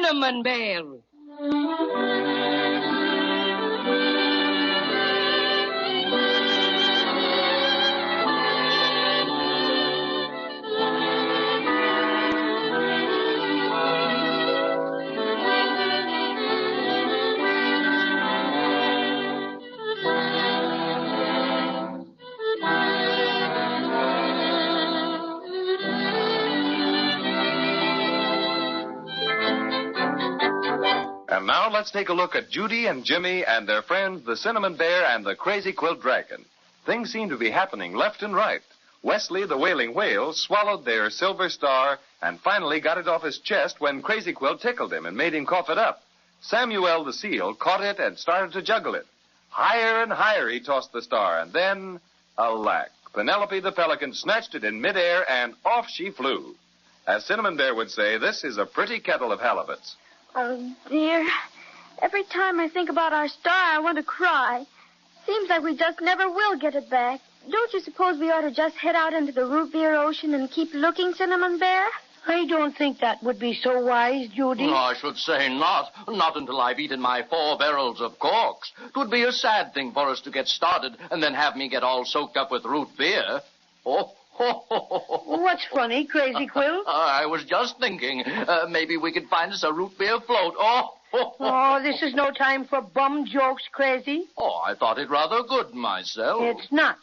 Cinnamon Bear. And now let's take a look at Judy and Jimmy and their friends, the Cinnamon Bear and the Crazy Quilt Dragon. Things seem to be happening left and right. Wesley, the wailing whale, swallowed their silver star and finally got it off his chest when Crazy Quilt tickled him and made him cough it up. Samuel, the seal, caught it and started to juggle it. Higher and higher he tossed the star, and then, alack, Penelope the pelican snatched it in midair and off she flew. As Cinnamon Bear would say, this is a pretty kettle of halibuts. Oh, dear. Every time I think about our star, I want to cry. Seems like we just never will get it back. Don't you suppose we ought to just head out into the root beer ocean and keep looking, Cinnamon Bear? I don't think that would be so wise, Judy. No, I should say not. Not until I've eaten my 4 barrels of corks. It would be a sad thing for us to get started and then have me get all soaked up with root beer. Oh. What's funny, Crazy Quilt? I was just thinking, maybe we could find us a root beer float. Oh, this is no time for bum jokes, Crazy. Oh, I thought it rather good myself. It's not.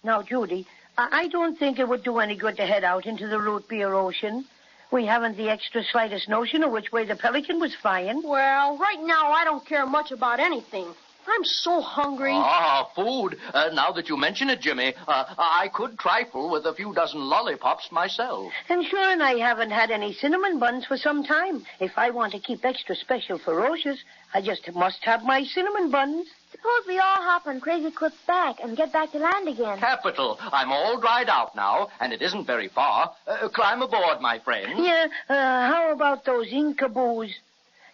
Now, Judy, I don't think it would do any good to head out into the root beer ocean. We haven't the extra slightest notion of which way the pelican was flying. Well, right now I don't care much about anything. I'm so hungry. Ah, food. Now that you mention it, Jimmy, I could trifle with a few dozen lollipops myself. And sure, and I haven't had any cinnamon buns for some time. If I want to keep extra special ferocious, I just must have my cinnamon buns. Suppose we all hop on Crazy Quilt's back and get back to land again. Capital. I'm all dried out now, and it isn't very far. Climb aboard, my friend. Yeah, how about those Incaboos?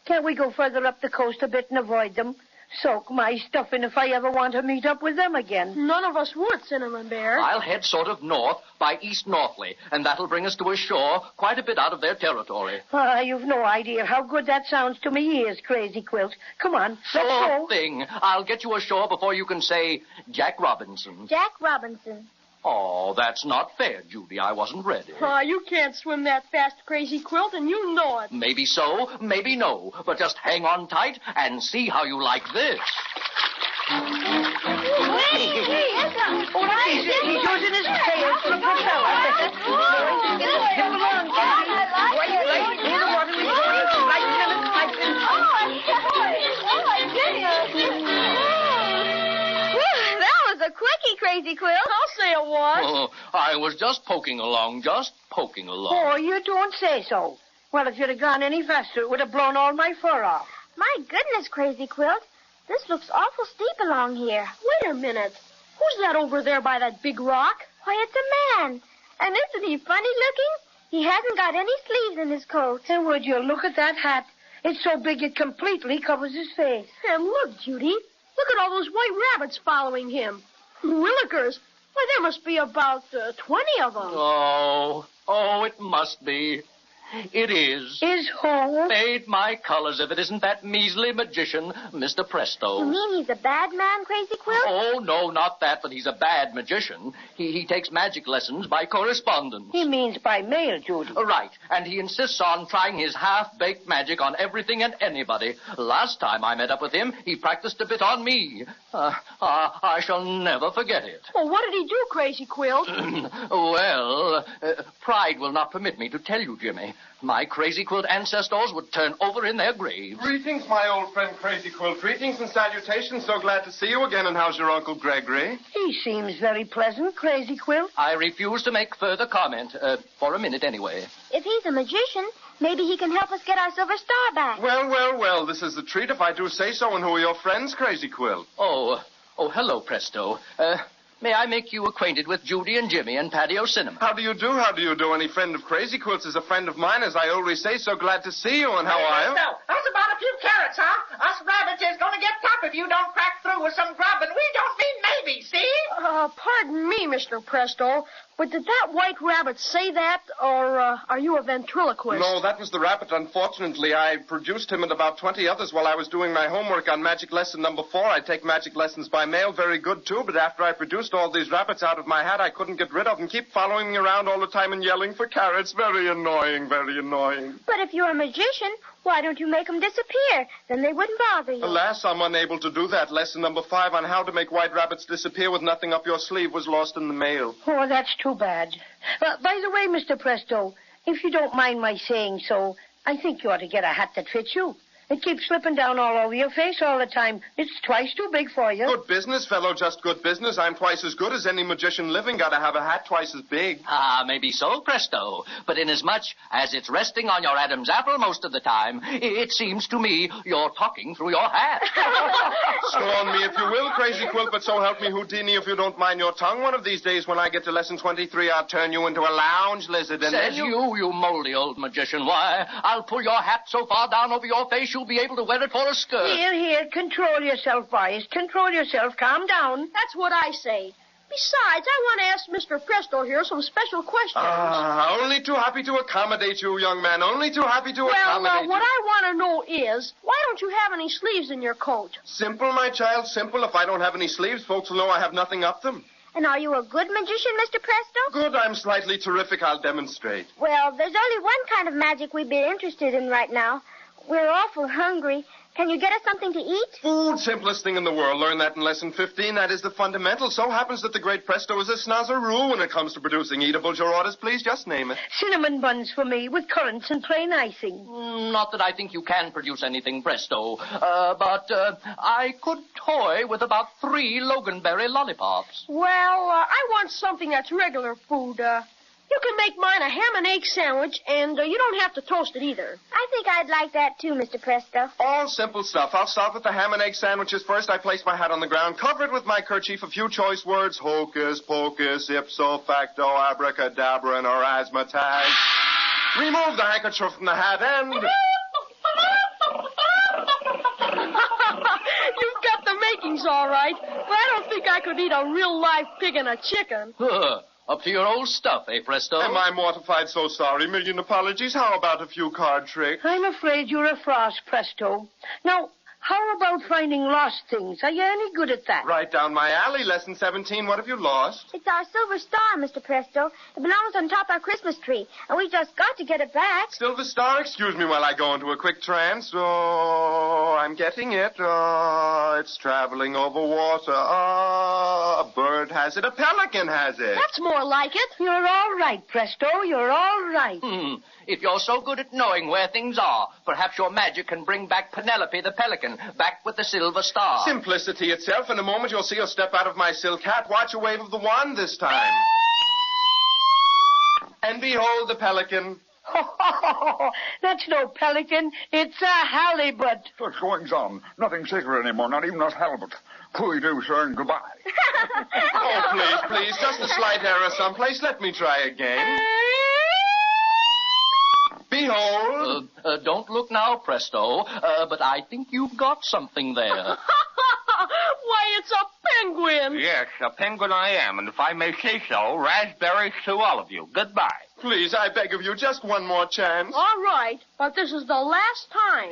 Can't we go further up the coast a bit and avoid them? Soak my stuffing if I ever want to meet up with them again. None of us would, Cinnamon Bear. I'll head sort of north by east-northerly, and that'll bring us to a shore quite a bit out of their territory. You've no idea how good that sounds to me ears, Crazy Quilt. Come on, let's go. Sure thing. I'll get you ashore before you can say Jack Robinson. Jack Robinson. Oh, that's not fair, Judy. I wasn't ready. You can't swim that fast, Crazy Quilt, and you know it. Maybe so, maybe no. But just hang on tight and see how you like this. He's using his tail for a propeller. Hip along, Judy. Right in the water with going like lemon piping. Oh, my goodness. That was a quickie, Crazy Quilt. I'll say it was. Oh, I was just poking along. Oh, you don't say so. Well, if you'd have gone any faster, it would have blown all my fur off. My goodness, Crazy Quilt. This looks awful steep along here. Wait a minute. Who's that over there by that big rock? Why, it's a man. And isn't he funny looking? He hasn't got any sleeves in his coat. And would you look at that hat? It's so big it completely covers his face. And look, Judy. Look at all those white rabbits following him. Willikers. Why, there must be about 20 of them. Oh, it must be. It is. Is who? Fade my colors if it isn't that measly magician, Mr. Presto. You mean he's a bad man, Crazy Quilt? Oh, no, not that, but he's a bad magician. He takes magic lessons by correspondence. He means by mail, Judy. Right, and he insists on trying his half-baked magic on everything and anybody. Last time I met up with him, he practiced a bit on me. I shall never forget it. Well, what did he do, Crazy Quilt? Well, pride will not permit me to tell you, Jimmy. My Crazy Quilt ancestors would turn over in their graves. Greetings, my old friend Crazy Quilt. Greetings and salutations. So glad to see you again. And how's your Uncle Gregory? He seems very pleasant, Crazy Quilt. I refuse to make further comment, for a minute anyway. If he's a magician, maybe he can help us get our silver star back. Well, this is a treat if I do say so. And who are your friends, Crazy Quilt? Oh, hello, Presto. May I make you acquainted with Judy and Jimmy and Patio Cinema? How do you do? Any friend of Crazy Quilt's is a friend of mine, as I always say. So glad to see you, and how are you? How's about a few carrots, huh? Us rabbits is going to get tough if you don't crack through with some grub, and we don't mean maybe, see? Pardon me, Mr. Presto, But did that white rabbit say that, or are you a ventriloquist? No, that was the rabbit, unfortunately. I produced him and about 20 others while I was doing my homework on magic lesson number 4. I take magic lessons by mail, very good, too, but after I produced all these rabbits out of my hat, I couldn't get rid of them. Keep following me around all the time and yelling for carrots. Very annoying, very annoying. But if you're a magician, why don't you make them disappear? Then they wouldn't bother you. Alas, I'm unable to do that. Lesson number 5 on how to make white rabbits disappear with nothing up your sleeve was lost in the mail. Oh, that's too bad. By the way, Mr. Presto, if you don't mind my saying so, I think you ought to get a hat that fits you. It keeps slipping down all over your face all the time. It's twice too big for you. Good business, fellow, just good business. I'm twice as good as any magician living. Gotta have a hat twice as big. Ah, maybe so, Presto. But inasmuch as it's resting on your Adam's apple most of the time, it seems to me you're talking through your hat. Scorn me if you will, Crazy Quilt, but so help me Houdini if you don't mind your tongue. One of these days when I get to lesson 23, I'll turn you into a lounge lizard and Says then you moldy old magician. Why, I'll pull your hat so far down over your face you'll be able to wear it for a skirt. Here, control yourself, boys. Control yourself. Calm down. That's what I say. Besides, I want to ask Mr. Presto here some special questions. Only too happy to accommodate you, young man. Only too happy to accommodate what you. I want to know is, why don't you have any sleeves in your coat? Simple, my child, simple. If I don't have any sleeves, folks will know I have nothing up them. And are you a good magician, Mr. Presto? Good, I'm slightly terrific. I'll demonstrate. Well, there's only one kind of magic we'd be interested in right now. We're awful hungry. Can you get us something to eat? Food, simplest thing in the world. Learn that in lesson 15. That is the fundamental. So happens that the great Presto is a snozzeroo when it comes to producing eatables. Your orders, please, just name it. Cinnamon buns for me with currants and plain icing. Not that I think you can produce anything, Presto, but I could toy with about 3 Loganberry lollipops. Well, I want something that's regular food. You can make mine a ham and egg sandwich, and you don't have to toast it either. I think I'd like that too, Mr. Presto. All simple stuff. I'll start with the ham and egg sandwiches first. I place my hat on the ground, cover it with my kerchief, a few choice words, hocus pocus, ipso facto, abracadabra, and razzmatazz. Remove the handkerchief from the hat and... You've got the makings all right, but I don't think I could eat a real live pig and a chicken. Up to your old stuff, eh, Presto? Am I mortified? So sorry. Million apologies. How about a few card tricks? I'm afraid you're a frost, Presto. Now, how about finding lost things? Are you any good at that? Right down my alley. Lesson 17. What have you lost? It's our silver star, Mr. Presto. It belongs on top of our Christmas tree, and we just got to get it back. Silver star? Excuse me while I go into a quick trance. Oh, I'm getting it. Oh, it's traveling over water. Oh, a bird has it. A pelican has it. That's more like it. You're all right, Presto. You're all right. If you're so good at knowing where things are, perhaps your magic can bring back Penelope the pelican, back with the silver star. Simplicity itself. In a moment, you'll see her step out of my silk hat. Watch a wave of the wand this time. And behold the pelican. That's no pelican. It's a halibut. What's going on? Nothing sacred anymore, not even that halibut. Please do, sir, and goodbye. Oh, please, just a slight error someplace. Let me try again. Behold. Don't look now, Presto, but I think you've got something there. Why, it's a penguin. Yes, a penguin I am, and if I may say so, raspberries to all of you. Goodbye. Please, I beg of you, just one more chance. All right, but this is the last time.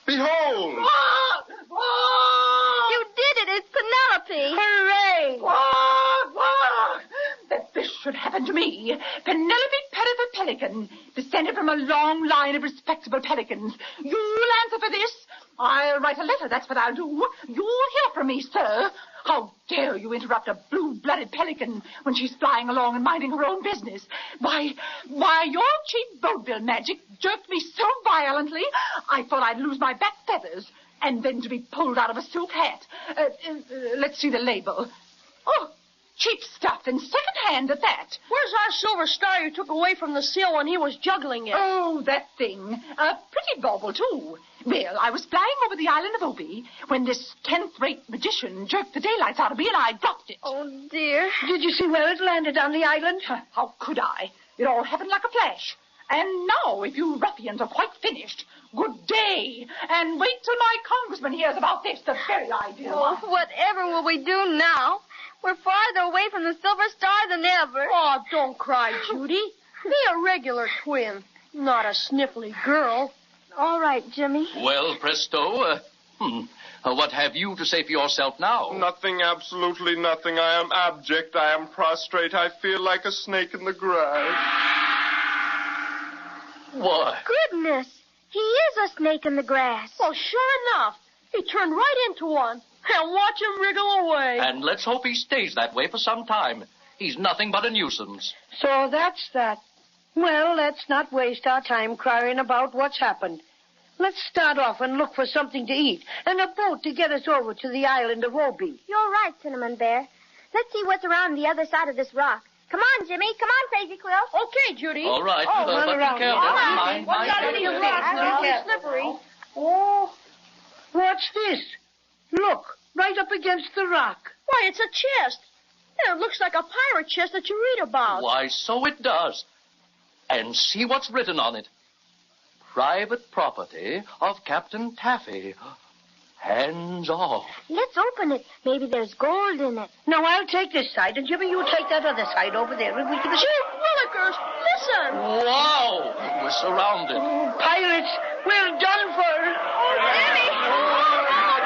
Behold! You did it! It's Penelope! Hooray! That this should happen to me. Penelope Pettifer Pelican, descended from a long line of respectable pelicans. You'll answer for this. I'll write a letter, that's what I'll do. You'll hear from me, sir. How dare you interrupt a blue-blooded pelican when she's flying along and minding her own business? Why, your cheap vaudeville magic jerked me so violently, I thought I'd lose my back feathers. And then to be pulled out of a silk hat. Let's see the label. Oh, cheap stuff, and second-hand at that. Where's our silver star you took away from the seal when he was juggling it? Oh, that thing. A pretty bauble, too. Well, I was flying over the island of Obi when this 10th-rate magician jerked the daylights out of me and I dropped it. Oh, dear. Did you see where it landed on the island? How could I? It all happened like a flash. And now, if you ruffians are quite finished, good day. And wait till my congressman hears about this, the very idea. Oh, whatever will we do now? We're farther away from the Silver Star than ever. Oh, don't cry, Judy. Be a regular twin, not a sniffly girl. All right, Jimmy. Well, Presto, what have you to say for yourself now? Nothing, absolutely nothing. I am abject. I am prostrate. I feel like a snake in the grass. What? Goodness, he is a snake in the grass. Well, sure enough. He turned right into one. And watch him wriggle away. And let's hope he stays that way for some time. He's nothing but a nuisance. So that's that. Well, let's not waste our time crying about what's happened. Let's start off and look for something to eat and a boat to get us over to the island of Obi. You're right, Cinnamon Bear. Let's see what's around the other side of this rock. Come on, Jimmy. Come on, Crazy Quill. Okay, Judy. All right, run but around. be careful. All right. Mind Watch out for careful. these rocks. They're Yeah. slippery. Oh, what's this? Look, right up against the rock. Why, it's a chest. Yeah, it looks like a pirate chest that you read about. Why, so it does. And see what's written on it. Private property of Captain Taffy. Hands off. Let's open it. Maybe there's gold in it. Now, I'll take this side, and Jimmy, you take that other side over there. And we can... Gee, Willikers, listen. Wow! We're surrounded. Pirates, we're done for. Oh, Jimmy!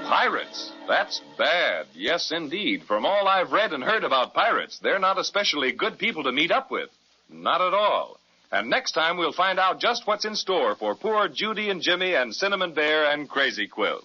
Pirates. That's bad. Yes, indeed. From all I've read and heard about pirates, they're not especially good people to meet up with. Not at all. And next time we'll find out just what's in store for poor Judy and Jimmy and Cinnamon Bear and Crazy Quill.